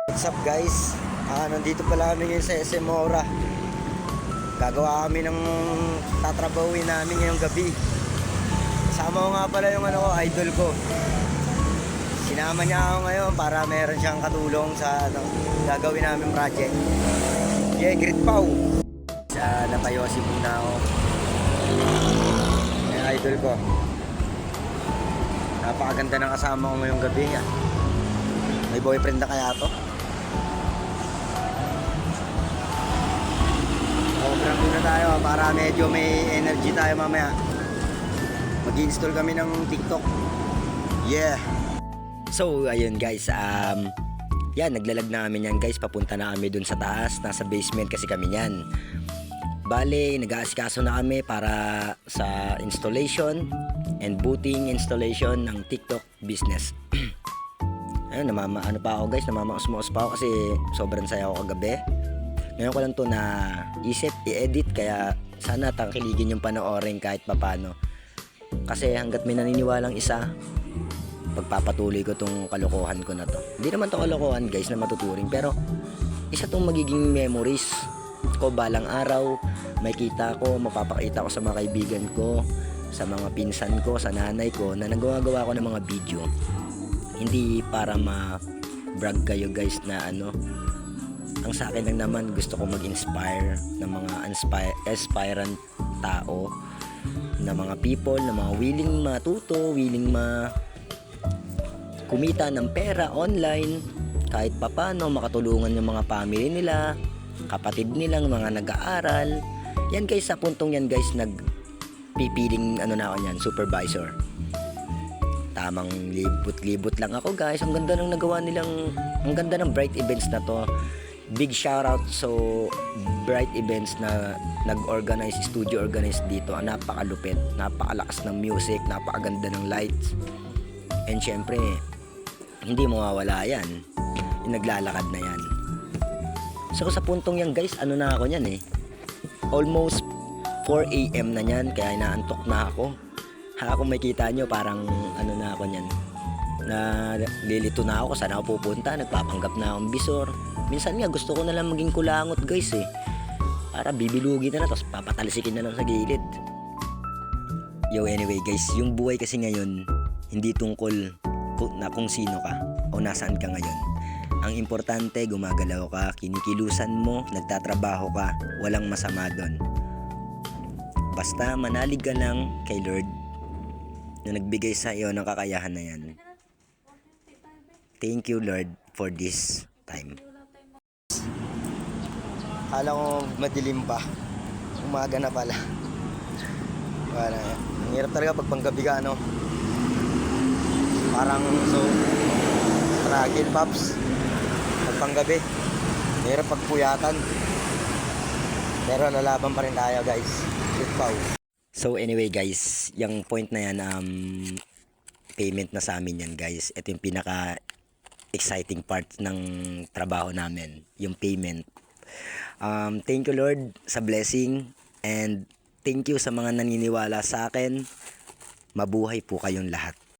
What's up guys? Nandito pala kami ngayon sa SM Mora. Gagawa kami ng tatrabawin namin ngayong gabi. Kasama ko nga pala yung idol ko. Sinama niya ako ngayon para meron siyang katulong sa gagawin namin project. Yeah, great Pau. Napayosi muna ako. Yung idol ko. Napakaganda ng kasama ko ngayong gabi. May boyfriend na kaya to? Sobrang muna tayo para medyo may energy tayo mamaya. Mag-install kami ng TikTok. Yeah. So ayun guys, yan naglalag na kami yan guys. Papunta na kami dun sa taas. Nasa basement kasi kami yan. Bale, nag-aasikaso na kami para sa installation and booting installation ng TikTok business. Ayun, ano pa ako guys, namamaos-maos pa ako kasi sobrang saya ako kagabi. Ngayon ko lang to na isip, i-edit, kaya sana tangkiligin yung panoorin kahit papano. Kasi hanggat may naniniwalang isa, pagpapatuloy ko tong kalokohan ko na to. Hindi naman to kalokohan guys na matuturing, pero isa tong magiging memories ko balang araw. May kita ko, mapapakita ko sa mga kaibigan ko, sa mga pinsan ko, sa nanay ko na nagagawa ko ng mga video. Hindi para ma-brag kayo guys na ang sa akin lang naman, gusto ko mag-inspire ng mga aspirant tao, na mga people, na mga willing matuto, willing kumita ng pera online, kahit papano makatulungan yung mga family nila, kapatid nilang mga nag-aaral. Yan guys, sa puntong yan guys, nagpipiling na ako yan, supervisor. Tamang libot-libot lang ako guys. Ang ganda ng nagawa nilang, ang ganda ng Bright Events na to. Big shoutout so Bright Events na nag-organize, studio organize dito. Napakalupit, napakalakas ng music, napakaganda ng lights. And syempre, hindi mawawala yan. Yung naglalakad na yan. So sa puntong yan guys, na ako yan almost 4 AM na yan, kaya inaantok na ako. Kung makita nyo, parang na ako yan. Lilito na ako, saan ako pupunta, nagpapanggap na akong bisor. Minsan nga gusto ko na lang maging kulangot guys para bibilugin na tapos papatalsikin na lang sa gilid. Yo, anyway guys, yung buhay kasi ngayon hindi tungkol kung sino ka o nasaan ka ngayon. Ang importante, gumagalaw ka, kinikilusan mo, nagtatrabaho ka, walang masama doon. Basta manalig ka lang kay Lord na nagbigay sa iyo ng kakayahan na yan. Thank you Lord for this time. Kala ko madilim pa. Umaga na pala. Wala. Ang hirap talaga pag panggabi ka Parang struggle pops. Pag panggabi. Hirap pagpuyatan. Pero lalaban pa rin tayo guys. Good pow. So anyway guys, yung point na yan, payment na sa amin yan guys. Ito yung pinaka exciting part ng trabaho namin, yung payment. Thank you Lord sa blessing, and thank you sa mga naniniwala sa akin. Mabuhay po kayong lahat.